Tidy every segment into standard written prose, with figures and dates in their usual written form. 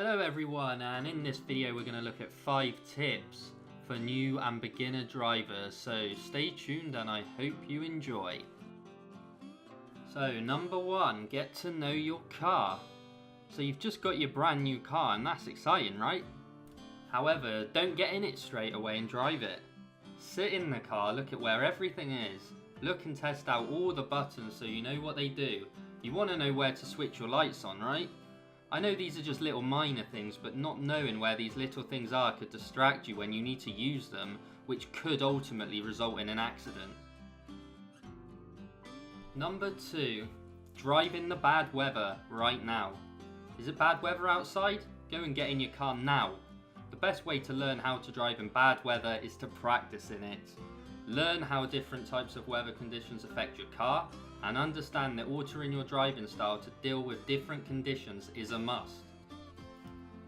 Hello everyone, and in this video we're going to look at 5 tips for new and beginner drivers, so stay tuned and I hope you enjoy. So number 1, get to know your car. So you've just got your brand new car and that's exciting, right? However, don't get in it straight away and drive it. Sit in the car, look at where everything is, look and test out all the buttons so you know what they do. You want to know where to switch your lights on, right? I know these are just little minor things, but not knowing where these little things are could distract you when you need to use them, which could ultimately result in an accident. Number 2, drive in the bad weather right now. Is it bad weather outside? Go and get in your car now. The best way to learn how to drive in bad weather is to practice in it. Learn how different types of weather conditions affect your car, and understand that altering your driving style to deal with different conditions is a must.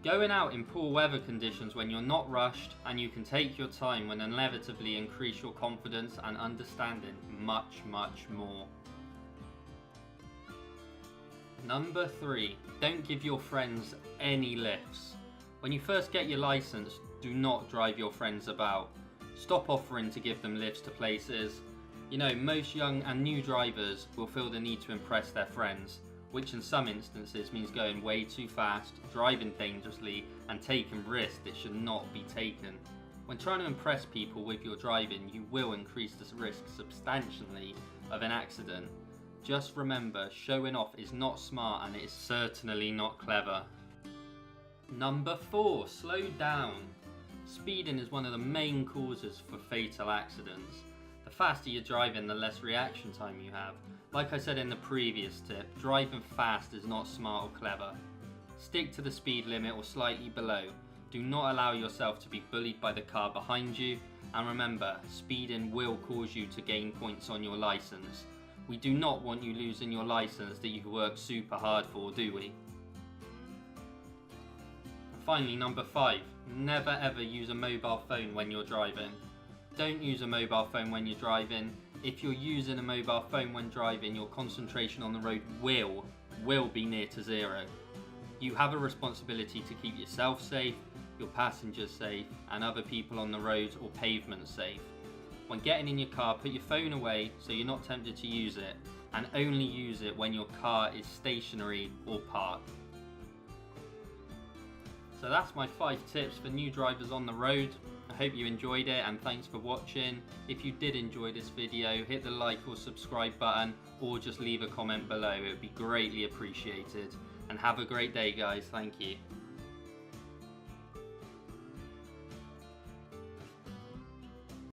Going out in poor weather conditions when you're not rushed and you can take your time will inevitably increase your confidence and understanding much more. Number 3, don't give your friends any lifts. When you first get your license, do not drive your friends about. Stop offering to give them lifts to places. You know, most young and new drivers will feel the need to impress their friends, which in some instances means going way too fast, driving dangerously, and taking risks that should not be taken. When trying to impress people with your driving, you will increase the risk substantially of an accident. Just remember, showing off is not smart and it is certainly not clever. Number 4, slow down. Speeding is one of the main causes for fatal accidents. The faster you're driving, the less reaction time you have. Like I said in the previous tip, driving fast is not smart or clever. Stick to the speed limit or slightly below. Do not allow yourself to be bullied by the car behind you. And remember, speeding will cause you to gain points on your license. We do not want you losing your license that you've worked super hard for, do we? And finally, number 5, never ever use a mobile phone when you're driving. Don't use a mobile phone when you're driving. If you're using a mobile phone when driving, your concentration on the road will be near to zero. You have a responsibility to keep yourself safe, your passengers safe, and other people on the roads or pavement safe. When getting in your car, put your phone away so you're not tempted to use it, and only use it when your car is stationary or parked. So that's my 5 tips for new drivers on the road. I hope you enjoyed it and thanks for watching. If you did enjoy this video, hit the like or subscribe button or just leave a comment below. It would be greatly appreciated. And have a great day guys, thank you.